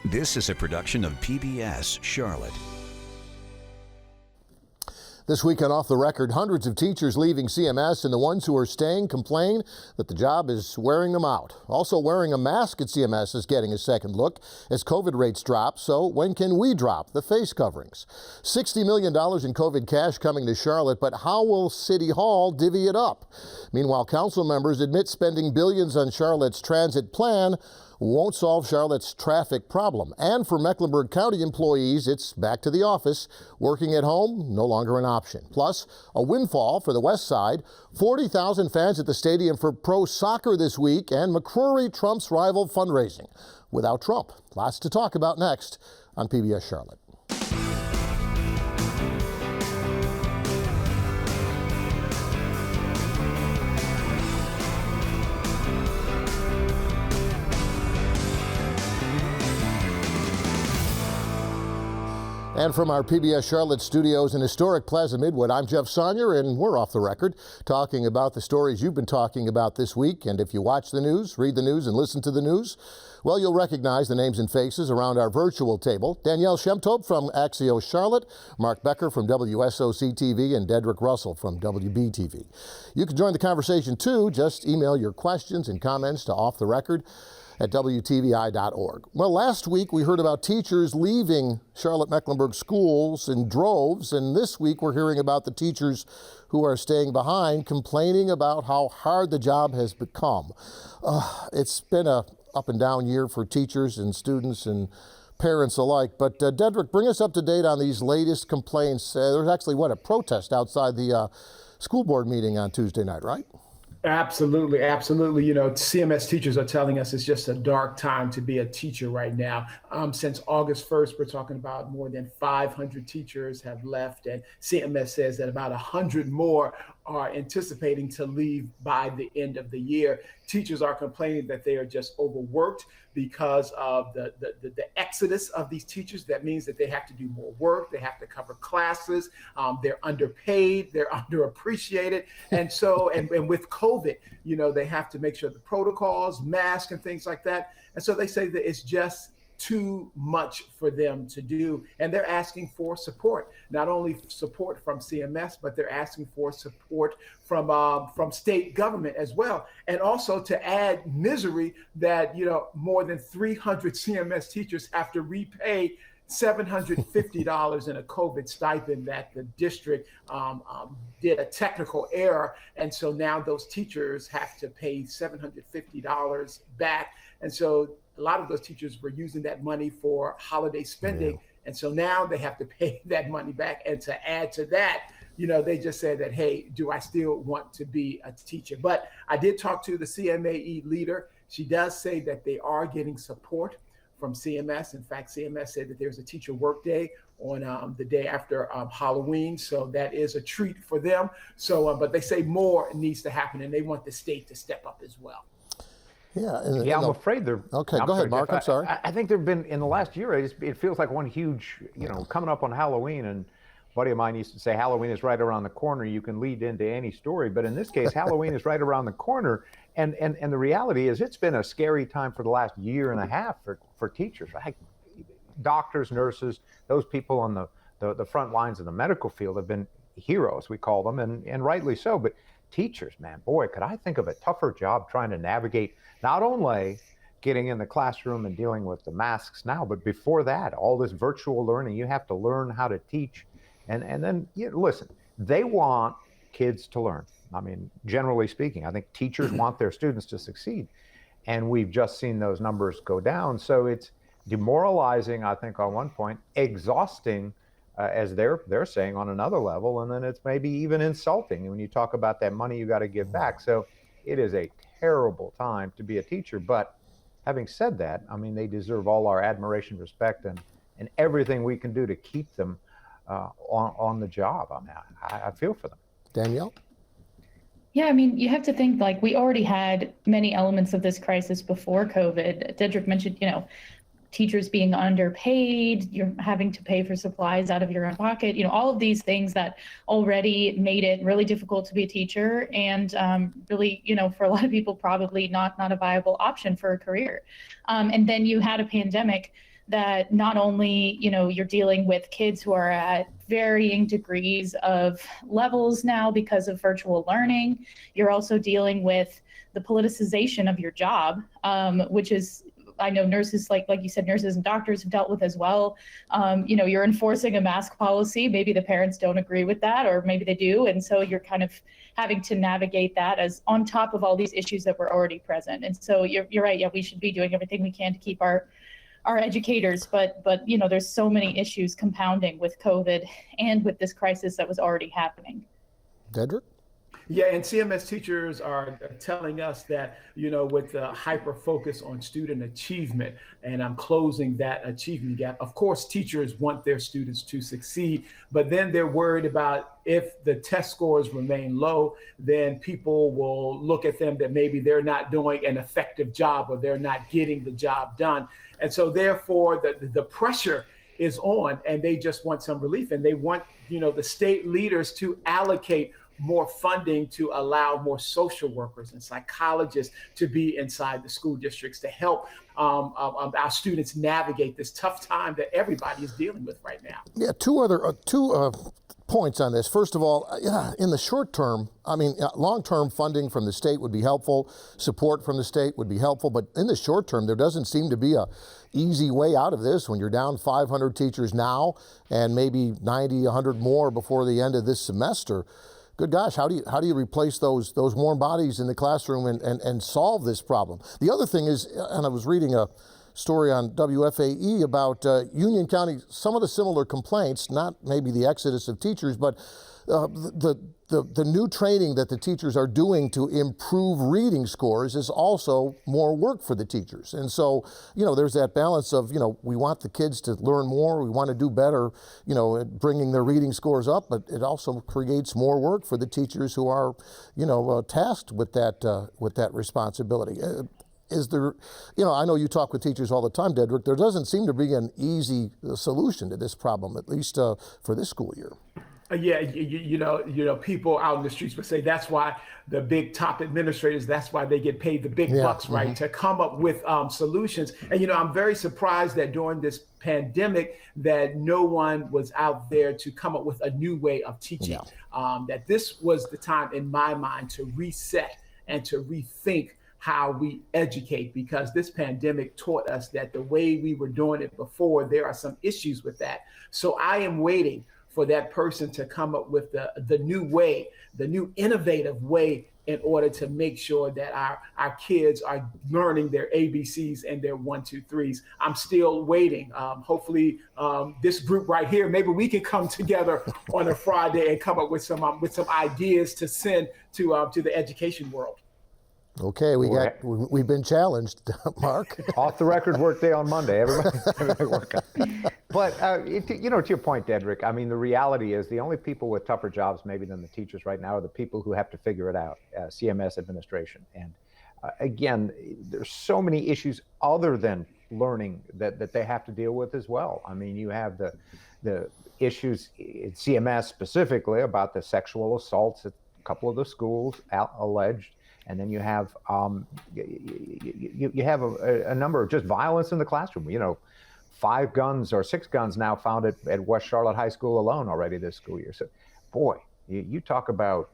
This is a production of PBS Charlotte. This week on Off the Record, hundreds of teachers leaving CMS, and the ones who are staying complain that the job is wearing them out. Also, wearing a mask at CMS is getting a second look as COVID rates drop. So when can we drop the face coverings? $60 million in COVID cash coming to Charlotte, but how will City Hall divvy it up? Meanwhile, council members admit spending billions on Charlotte's transit plan won't solve Charlotte's traffic problem. And for Mecklenburg County employees, it's back to the office. Working at home, no longer an option. Plus, a windfall for the West Side. 40,000 fans at the stadium for pro soccer this week, and McCrory Trump's rival fundraising without Trump. Lots to talk about next on PBS Charlotte. And from our PBS Charlotte studios in historic Plaza Midwood, I'm Jeff Sonnier, and we're off the record talking about the stories you've been talking about this week. And if you watch the news, read the news, and listen to the news, well, you'll recognize the names and faces around our virtual table. Danielle Shemtop from Axios Charlotte, Mark Becker from WSOC TV, and Dedrick Russell from WBTV. You can join the conversation, too. Just email your questions and comments to offtherecord at WTVI.org. Well, last week we heard about teachers leaving Charlotte-Mecklenburg schools in droves, and this week we're hearing about the teachers who are staying behind, complaining about how hard the job has become. It's been a up and down year for teachers and students and parents alike. But Dedrick, bring us up to date on these latest complaints. There's actually, a protest outside the school board meeting on Tuesday night, right? Absolutely. You know, CMS teachers are telling us it's just a dark time to be a teacher right now. Since August 1st, we're talking about more than 500 teachers have left, and CMS says that about 100 more are anticipating to leave by the end of the year. Teachers are complaining that they are just overworked because of the exodus of these teachers. That means that they have to do more work, they have to cover classes, they're underpaid, they're underappreciated. And so, and with COVID, you know, they have to make sure the protocols, masks and things like that. And so they say that it's just too much for them to do. And they're asking for support, not only support from CMS, but they're asking for support from state government as well. And also to add misery that, you know, more than 300 CMS teachers have to repay $750 in a COVID stipend that the district did a technical error. And so now those teachers have to pay $750 back. And so a lot of those teachers were using that money for holiday spending. Yeah. And so now they have to pay that money back. And to add to that, you know, they just said that, hey, do I still want to be a teacher? But I did talk to the CMAE leader. She does say that they are getting support from CMS. In fact, CMS said that there's a teacher work day on the day after Halloween. So that is a treat for them. So, but they say more needs to happen, and they want the state to step up as well. Yeah, I'm afraid they're... Okay, go ahead, Mark, I'm sorry. I think there have been, in the last year, it feels like one huge, you know, coming up on Halloween, and a buddy of mine used to say Halloween is right around the corner. You can lead into any story, but in this case, Halloween is right around the corner, and the reality is it's been a scary time for the last year and a half for teachers, right? Doctors, nurses, those people on the front lines of the medical field have been heroes, we call them, and rightly so, but teachers, man, boy, could I think of a tougher job trying to navigate not only getting in the classroom and dealing with the masks now, but before that, all this virtual learning, you have to learn how to teach. And then, you know, listen, they want kids to learn. I mean, generally speaking, I think teachers want their students to succeed. And we've just seen those numbers go down. So it's demoralizing, I think, on one point, exhausting, as they're saying, on another level. And then it's maybe even insulting when you talk about that money you got to give back. So it is a terrible time to be a teacher. But having said that, I mean, they deserve all our admiration, respect, and everything we can do to keep them on the job. I mean, I feel for them. Danielle? Yeah, I mean, you have to think, like, we already had many elements of this crisis before COVID. Dedrick mentioned, you know, teachers being underpaid, you're having to pay for supplies out of your own pocket, you know, all of these things that already made it really difficult to be a teacher, and really, you know, for a lot of people, probably not a viable option for a career. And then you had a pandemic that not only, you're dealing with kids who are at varying degrees of levels now because of virtual learning, you're also dealing with the politicization of your job, which is, I know nurses, like you said, nurses and doctors have dealt with as well. You're enforcing a mask policy. Maybe the parents don't agree with that, or maybe they do. And so you're kind of having to navigate that as on top of all these issues that were already present. And so you're right. Yeah, we should be doing everything we can to keep our educators, but there's so many issues compounding with COVID and with this crisis that was already happening. Dedrick? Yeah, and CMS teachers are telling us that, with the hyper focus on student achievement, and I'm closing that achievement gap. Of course, teachers want their students to succeed, but then they're worried about if the test scores remain low, then people will look at them that maybe they're not doing an effective job or they're not getting the job done. And so therefore, the pressure is on, and they just want some relief. And they want, the state leaders to allocate more funding to allow more social workers and psychologists to be inside the school districts to help our students navigate this tough time that everybody is dealing with right now. Yeah, two points on this. First of all, in the short term, long-term funding from the state would be helpful. Support from the state would be helpful. But in the short term, there doesn't seem to be a easy way out of this when you're down 500 teachers now and maybe 90, 100 more before the end of this semester. Good gosh, how do you replace those warm bodies in the classroom and solve this problem? The other thing is, and I was reading a story on WFAE about Union County, some of the similar complaints, not maybe the exodus of teachers, but the new training that the teachers are doing to improve reading scores is also more work for the teachers. And so, there's that balance of, we want the kids to learn more, we want to do better, at bringing their reading scores up, but it also creates more work for the teachers who are, tasked with that responsibility. Is there, I know you talk with teachers all the time, Dedrick, there doesn't seem to be an easy solution to this problem, at least for this school year. Yeah, people out in the streets would say that's why the big top administrators, that's why they get paid the big bucks, right, to come up with solutions. And, I'm very surprised that during this pandemic that no one was out there to come up with a new way of teaching, that this was the time, in my mind, to reset and to rethink how we educate, because this pandemic taught us that the way we were doing it before, there are some issues with that. So I am waiting for that person to come up with the new way, the new innovative way, in order to make sure that our kids are learning their ABCs and their 1, 2, 3s. I'm still waiting. Hopefully this group right here, maybe we can come together on a Friday and come up with some ideas to send to the education world. Okay, we've been challenged, Mark. Off the record workday on Monday. Everybody work out. But to your point, Dedrick, the reality is the only people with tougher jobs maybe than the teachers right now are the people who have to figure it out, CMS administration. And again, there's so many issues other than learning that they have to deal with as well. You have the issues in CMS specifically about the sexual assaults at a couple of the schools alleged. And then you have you have a number of just violence in the classroom. 5 guns or 6 guns now found at West Charlotte High School alone already this school year. So, boy, you talk about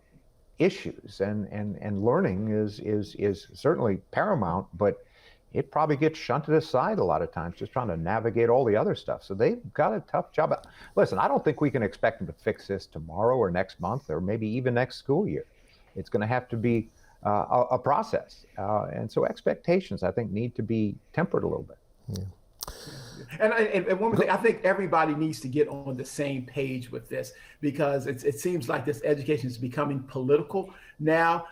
issues, and learning is certainly paramount, but it probably gets shunted aside a lot of times, just trying to navigate all the other stuff. So they've got a tough job. Listen, I don't think we can expect them to fix this tomorrow or next month or maybe even next school year. It's going to have to be a process. And so expectations, I think, need to be tempered a little bit. Yeah. And one more thing, I think everybody needs to get on the same page with this, because it seems like this education is becoming political now.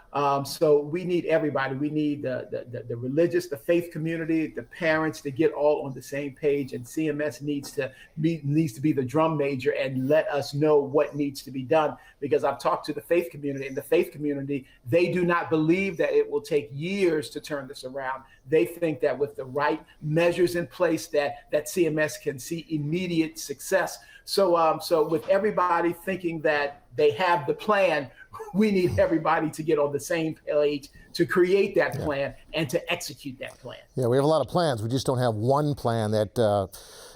So we need everybody. We need the religious, the faith community, the parents to get all on the same page. And CMS needs to be the drum major and let us know what needs to be done. Because I've talked to the faith community, and the faith community, they do not believe that it will take years to turn this around. They think that with the right measures in place that CMS can see immediate success. So with everybody thinking that they have the plan, we need everybody to get on the same page to create that plan and to execute that plan. Yeah, we have a lot of plans. We just don't have one plan that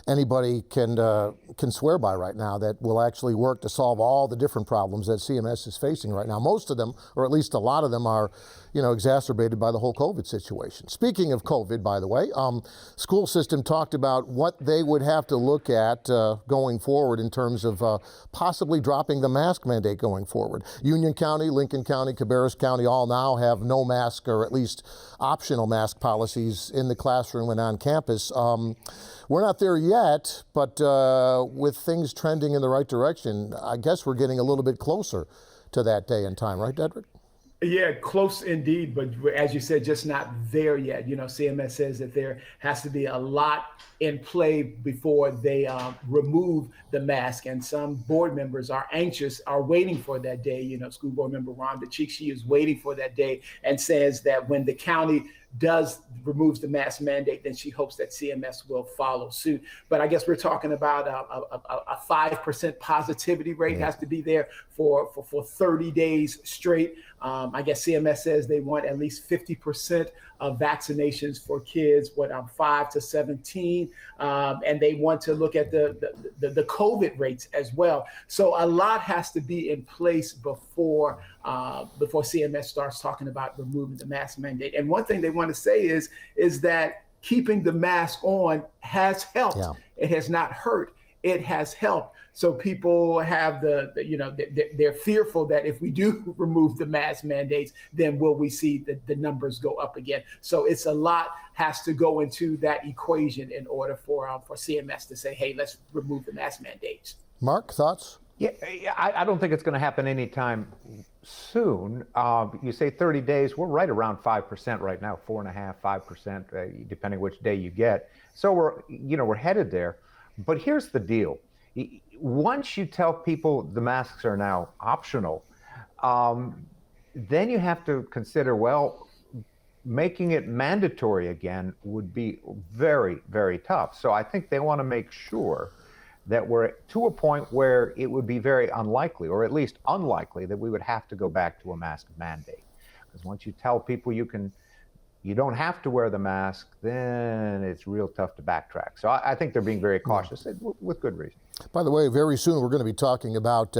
anybody can swear by right now that will actually work to solve all the different problems that CMS is facing right now. Most of them, or at least a lot of them, are exacerbated by the whole COVID situation. Speaking of COVID, by the way, school system talked about what they would have to look at going forward in terms of possibly dropping the mask mandate going forward. Union County, Lincoln County, Cabarrus County all now have no mask, or at least optional mask policies in the classroom and on campus. We're not there yet, but with things trending in the right direction, I guess we're getting a little bit closer to that day and time, right, Dedrick? Yeah, close indeed, but as you said, just not there yet. CMS says that there has to be a lot in play before they remove the mask, and some board members are anxious, are waiting for that day. School board member Rhonda Cheek, she is waiting for that day and says that when the county removes the mask mandate, then she hopes that CMS will follow suit. But I guess we're talking about a 5% positivity rate has to be there for 30 days straight. I guess CMS says they want at least 50% of vaccinations for kids, 5 to 17, and they want to look at the COVID rates as well. So a lot has to be in place before CMS starts talking about removing the mask mandate. And one thing they want to say is that keeping the mask on has helped. Yeah. It has not hurt. It has helped. So people have they're fearful that if we do remove the mask mandates, then will we see the numbers go up again? So it's a lot has to go into that equation in order for CMS to say, hey, let's remove the mask mandates. Mark, thoughts? Yeah, I don't think it's going to happen anytime soon. You say 30 days, we're right around 5% right now, 4.5%, 5%, depending which day you get. So we're headed there. But here's the deal. Once you tell people the masks are now optional, then you have to consider, making it mandatory again would be very, very tough. So I think they want to make sure that we're to a point where it would be very unlikely, or at least unlikely, that we would have to go back to a mask mandate. Because once you tell people you don't have to wear the mask, then it's real tough to backtrack. So I think they're being very cautious, with good reason. By the way, very soon we're going to be talking about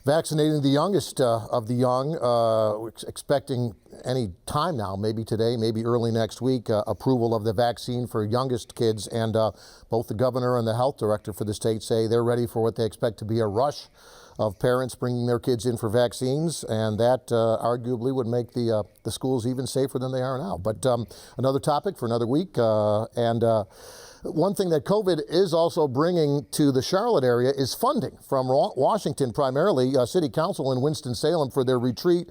vaccinating the youngest of the young. We're expecting any time now, maybe today, maybe early next week, approval of the vaccine for youngest kids. And both the governor and the health director for the state say they're ready for what they expect to be a rush of parents bringing their kids in for vaccines, and that arguably would make the schools even safer than they are now. But another topic for another week. One thing that COVID is also bringing to the Charlotte area is funding from Washington, primarily City Council in Winston-Salem for their retreat.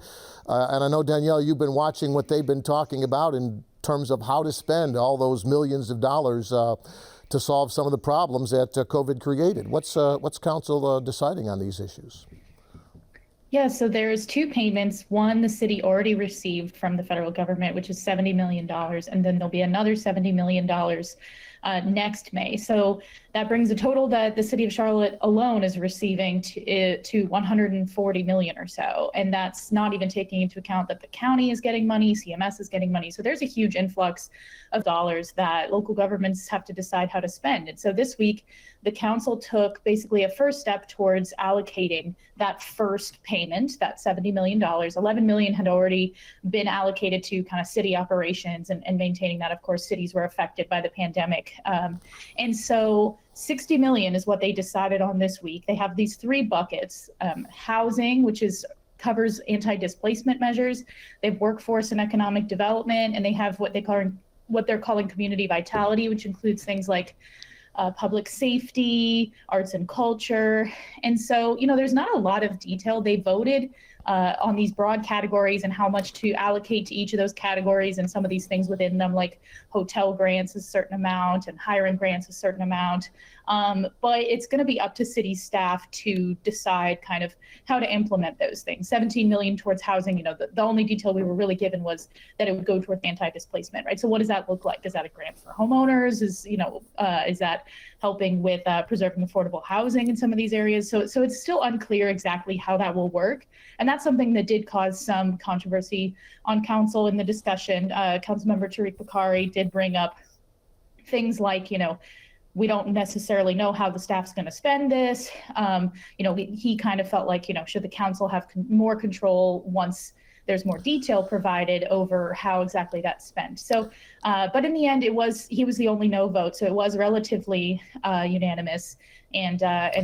And I know, Danielle, you've been watching what they've been talking about in terms of how to spend all those millions of dollars to solve some of the problems that COVID created. What's council deciding on these issues? Yeah, so there's two payments. One, the city already received from the federal government, which is $70 million, and then there'll be another $70 million next May. So that brings the total that the city of Charlotte alone is receiving to 140 million or so. And that's not even taking into account that the county is getting money, CMS is getting money. So there's a huge influx of dollars that local governments have to decide how to spend. And so this week, the council took basically a first step towards allocating that first payment, that $70 million. $11 million had already been allocated to kind of city operations and maintaining that. Of course, cities were affected by the pandemic. And so $60 million is what they decided on this week. They have these three buckets: housing, which covers anti-displacement measures. They have workforce and economic development, and they have what they're calling community vitality, which includes things like public safety, arts and culture. And so, there's not a lot of detail. They voted on these broad categories and how much to allocate to each of those categories, and some of these things within them, like hotel grants a certain amount and hiring grants a certain amount. But it's going to be up to city staff to decide kind of how to implement those things. 17 million towards housing. The only detail we were really given was that it would go towards anti-displacement, right? So what does that look like? Is that a grant for homeowners? Is that helping with preserving affordable housing in some of these areas. So it's still unclear exactly how that will work. And that's something that did cause some controversy on council in the discussion. Councilmember Tariq Bakari did bring up things like, we don't necessarily know how the staff's going to spend this. He kind of felt like, should the council have more control once there's more detail provided over how exactly that's spent. So, but in the end, he was the only no vote. So it was relatively unanimous. And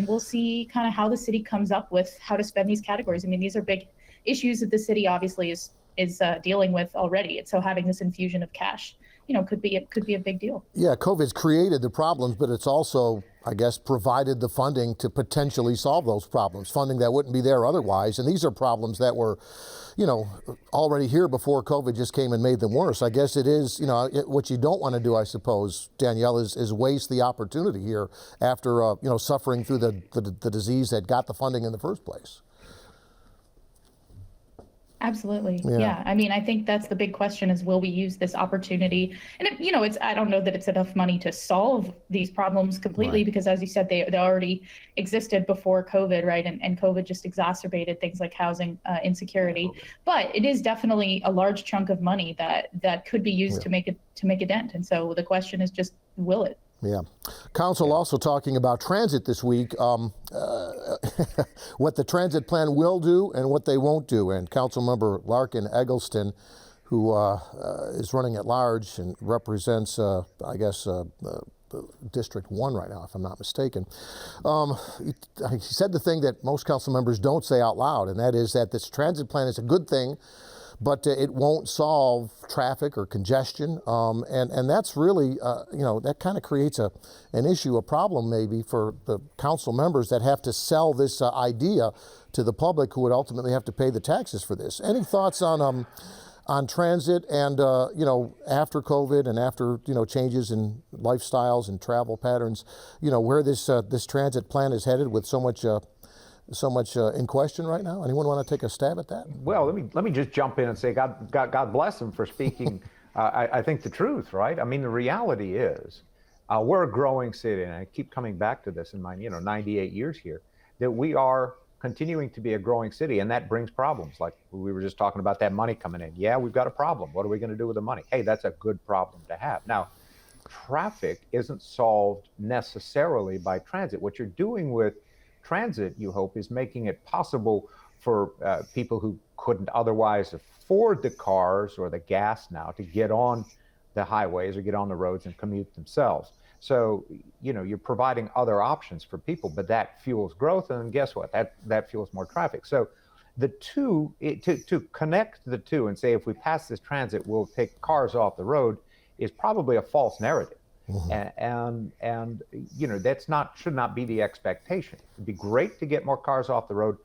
we'll see kind of how the city comes up with how to spend these categories. I mean, these are big issues that the city obviously is dealing with already. And so having this infusion of cash, could be a big deal. Yeah, COVID's created the problems, but it's also, I guess, provided the funding to potentially solve those problems, funding that wouldn't be there otherwise. And these are problems that were, already here before COVID just came and made them worse. I guess it is, what you don't want to do, I suppose, Danielle, is waste the opportunity here after, suffering through the disease that got the funding in the first place. Absolutely. Yeah. I mean, I think that's the big question is, will we use this opportunity? And, I don't know that it's enough money to solve these problems completely, because as you said, they already existed before COVID, right? And COVID just exacerbated things like housing insecurity. But it is definitely a large chunk of money that could be used to make a dent. And so the question is just, will it? Yeah. Council also talking about transit this week, what the transit plan will do and what they won't do. And Councilmember Larkin Eggleston, who is running at large and represents, District 1 right now, if I'm not mistaken. He said the thing that most council members don't say out loud, and that is that this transit plan is a good thing, but it won't solve traffic or congestion. And that's really, that kind of creates an issue, a problem maybe for the council members that have to sell this idea to the public who would ultimately have to pay the taxes for this. Any thoughts on transit and, after COVID and after, changes in lifestyles and travel patterns, where this transit plan is headed with so much in question right now? Anyone want to take a stab at that? Well, let me just jump in and say God bless him for speaking. I think the truth, right? I mean, the reality is we're a growing city, and I keep coming back to this in my 98 years here, that we are continuing to be a growing city, and that brings problems. Like we were just talking about that money coming in. Yeah, we've got a problem. What are we going to do with the money? Hey, that's a good problem to have. Now, traffic isn't solved necessarily by transit. What you're doing with transit, you hope, is making it possible for people who couldn't otherwise afford the cars or the gas now to get on the highways or get on the roads and commute themselves. So, you're providing other options for people, but that fuels growth, and guess what? That fuels more traffic. So the two, to connect the two and say, if we pass this transit, we'll take cars off the road, is probably a false narrative. Mm-hmm. And that's should not be the expectation. It'd be great to get more cars off the road,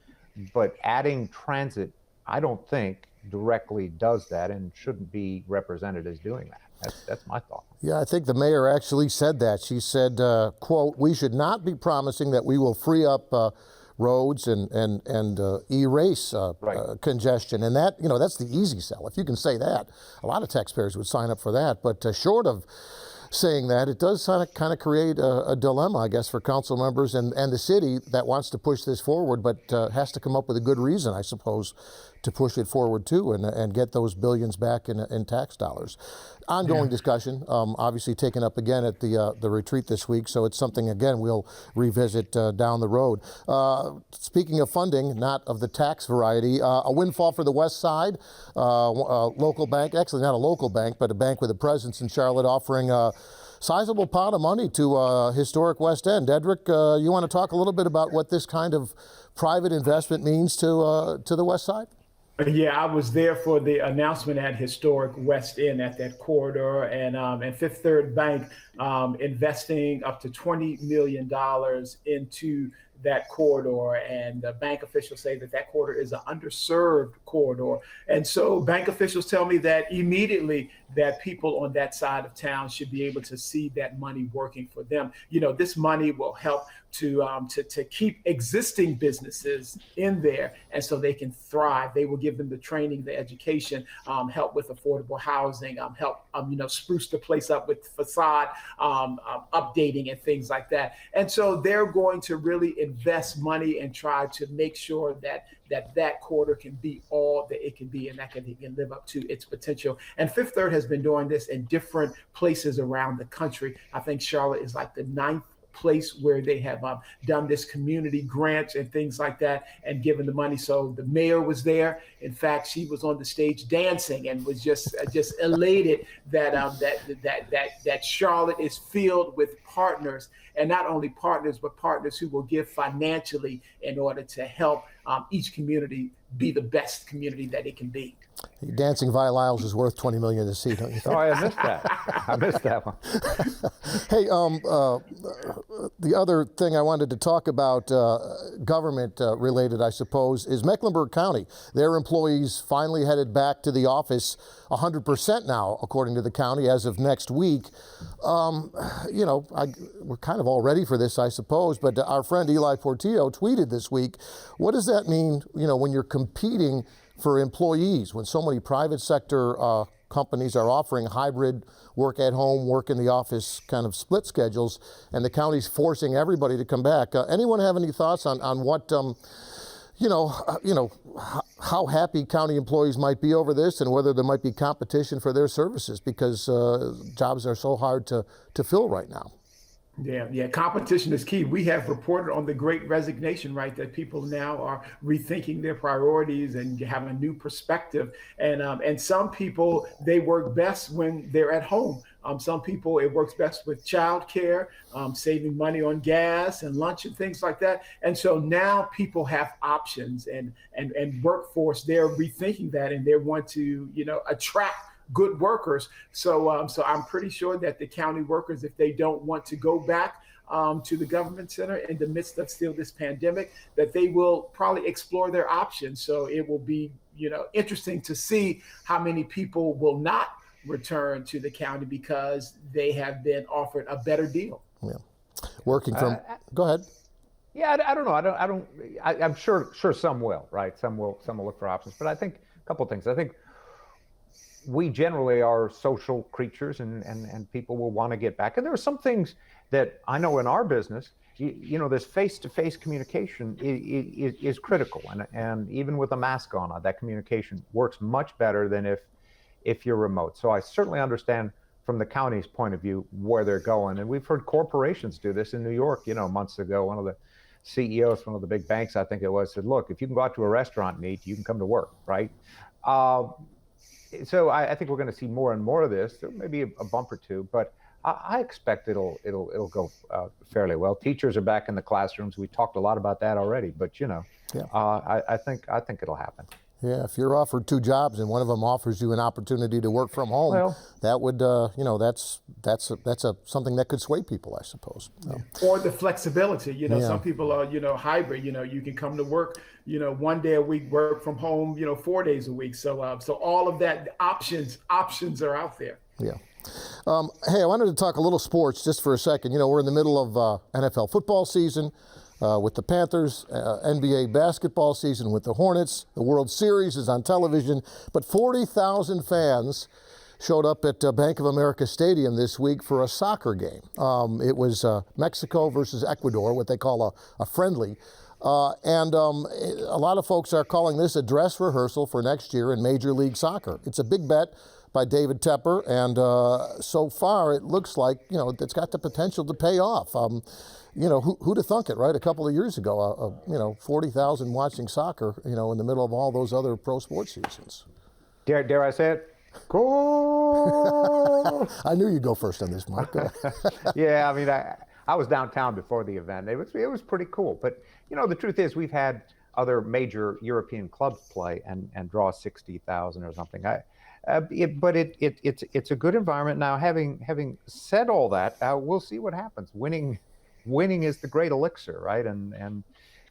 but adding transit, I don't think directly does that and shouldn't be represented as doing that. That's my thought. Yeah, I think the mayor actually said that. She said, quote, "We should not be promising that we will free up roads and erase congestion." And that, that's the easy sell. If you can say that, a lot of taxpayers would sign up for that. But short of saying that, it does kind of create a dilemma, I guess, for council members and the city that wants to push this forward, but has to come up with a good reason, I suppose, to push it forward too and get those billions back in tax dollars. Ongoing discussion, obviously taken up again at the retreat this week, so it's something, again, we'll revisit down the road. Speaking of funding, not of the tax variety, a windfall for the West Side, a local bank, actually not a local bank, but a bank with a presence in Charlotte, offering a sizable pot of money to historic West End. Edric, you want to talk a little bit about what this kind of private investment means to the West Side? Yeah, I was there for the announcement at historic West End at that corridor, and Fifth Third Bank investing up to $20 million into that corridor, and the bank officials say that that corridor is an underserved corridor. And so bank officials tell me that immediately that people on that side of town should be able to see that money working for them. This money will help to keep existing businesses in there, and so they can thrive. They will give them the training, the education, help with affordable housing, help spruce the place up with facade updating and things like that. And so they're going to really invest money and try to make sure that corridor can be all that it can be, and that it can live up to its potential. And Fifth Third has been doing this in different places around the country. I think Charlotte is like the 9th place where they have done this community grants and things like that and given the money. So the mayor was there. In fact, she was on the stage dancing and was just elated that Charlotte is filled with partners, and not only partners, but partners who will give financially in order to help each community be the best community that it can be. Dancing Vi Lyles is worth $20 million to see, don't you think? Oh, I missed that. I missed that one. Hey, the other thing I wanted to talk about, government related, I suppose, is Mecklenburg County. Their employees finally headed back to the office 100% now, according to the county, as of next week. We're kind of all ready for this, I suppose, but our friend Eli Portillo tweeted this week, what does that mean, when you're competing for employees, when so many private sector companies are offering hybrid work at home, work in the office kind of split schedules, and the county's forcing everybody to come back? Anyone have any thoughts on what, how happy county employees might be over this, and whether there might be competition for their services because jobs are so hard to fill right now? Yeah. Competition is key. We have reported on the Great Resignation, right? That people now are rethinking their priorities and have a new perspective. And some people, they work best when they're at home. Some people, it works best with childcare, saving money on gas and lunch and things like that. And so now people have options, and workforce, they're rethinking that, and they want to, attract good workers. So I'm pretty sure that the county workers, if they don't want to go back to the government center in the midst of still this pandemic, that they will probably explore their options. So it will be, interesting to see how many people will not return to the county because they have been offered a better deal. Yeah. Working from, go ahead. Yeah, I don't know. I'm sure some will, right? Some will look for options, but I think a couple of things. I think we generally are social creatures, and people will want to get back. And there are some things that I know in our business, this face-to-face communication is critical. And even with a mask on, that communication works much better than if you're remote. So I certainly understand from the county's point of view where they're going. And we've heard corporations do this in New York, months ago. One of the CEOs from one of the big banks, I think it was, said, look, if you can go out to a restaurant and eat, you can come to work, right? So I think we're going to see more and more of this. There may be a bump or two, but I expect it'll go fairly well. Teachers are back in the classrooms. We talked a lot about that already, but I think it'll happen. Yeah, if you're offered 2 jobs and one of them offers you an opportunity to work from home, that would, that's something that could sway people, I suppose. Or the flexibility, some people are, hybrid, you can come to work, 1 day a week, work from home, 4 days a week. So all of that options are out there. Yeah. Hey, I wanted to talk a little sports just for a second. We're in the middle of NFL football season. With the Panthers, NBA basketball season with the Hornets. The World Series is on television, but 40,000 fans showed up at Bank of America Stadium this week for a soccer game. It was Mexico versus Ecuador, what they call a friendly. And a lot of folks are calling this a dress rehearsal for next year in Major League Soccer. It's a big bet by David Tepper, and so far it looks like, it's got the potential to pay off. Who'd have thunk it, right? A couple of years ago, 40,000 watching soccer, in the middle of all those other pro sports seasons. Dare I say it? Goal! I knew you'd go first on this, Mark. Yeah, I mean, I was downtown before the event. It was pretty cool. But, the truth is we've had other major European clubs play and draw 60,000 or something. But it's a good environment. Now, having said all that, we'll see what happens. Winning winning is the great elixir, right? And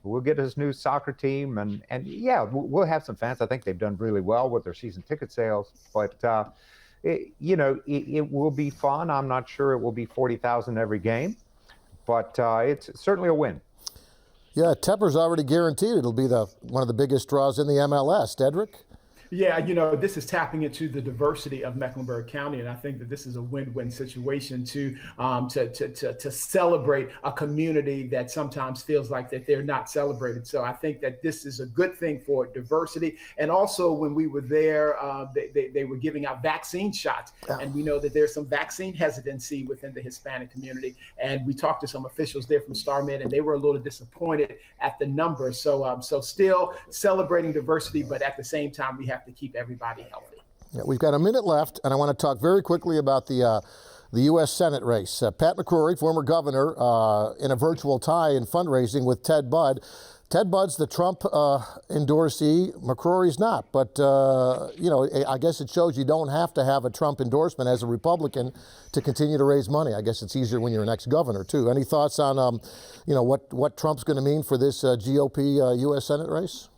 we'll get his new soccer team, and yeah, we'll have some fans. I think they've done really well with their season ticket sales, but it will be fun. I'm not sure it will be 40,000 every game, but it's certainly a win. Yeah, Tepper's already guaranteed it'll be one of the biggest draws in the MLS. Dedrick? Yeah, this is tapping into the diversity of Mecklenburg County, and I think that this is a win-win situation to celebrate a community that sometimes feels like that they're not celebrated. So I think that this is a good thing for diversity. And also, when we were there, they were giving out vaccine shots, and we know that there's some vaccine hesitancy within the Hispanic community. And we talked to some officials there from StarMed, and they were a little disappointed at the numbers. So still celebrating diversity, but at the same time, we have to keep everybody healthy. Yeah, we've got a minute left, and I want to talk very quickly about the U.S. Senate race. Pat McCrory, former governor, in a virtual tie in fundraising with Ted Budd. Ted Budd's the Trump endorsee. McCrory's not. But, I guess it shows you don't have to have a Trump endorsement as a Republican to continue to raise money. I guess it's easier when you're an ex-governor, too. Any thoughts on, what Trump's going to mean for this GOP U.S. Senate race?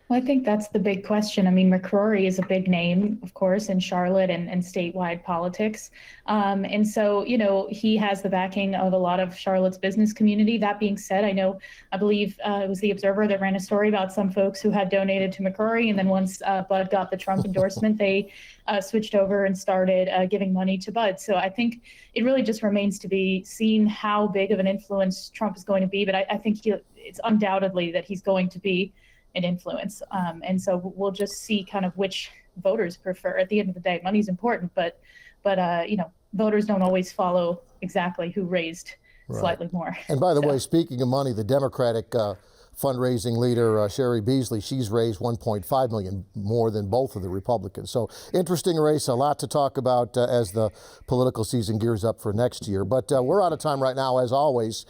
Well, I think that's the big question. I mean, McCrory is a big name, of course, in Charlotte and statewide politics. And so, he has the backing of a lot of Charlotte's business community. That being said, I believe it was the Observer that ran a story about some folks who had donated to McCrory. And then once Budd got the Trump endorsement, they switched over and started giving money to Budd. So I think it really just remains to be seen how big of an influence Trump is going to be. But I think it's undoubtedly that he's going to be an influence. And so we'll just see kind of which voters prefer. At the end of the day, money's important, but voters don't always follow exactly who raised slightly more. And by the way, speaking of money, the Democratic fundraising leader, Sherry Beasley, she's raised $1.5 million more than both of the Republicans. So interesting race, a lot to talk about as the political season gears up for next year. But we're out of time right now, as always.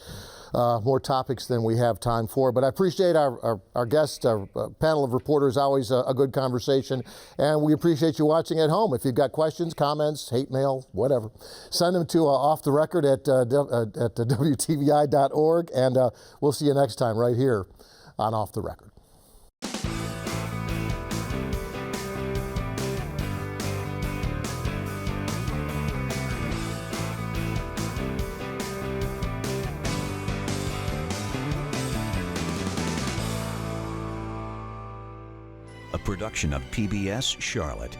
More topics than we have time for. But I appreciate our guests, our panel of reporters, always a good conversation. And we appreciate you watching at home. If you've got questions, comments, hate mail, whatever, send them to Off the Record at WTVI.org. And we'll see you next time right here on Off the Record. A production of PBS Charlotte.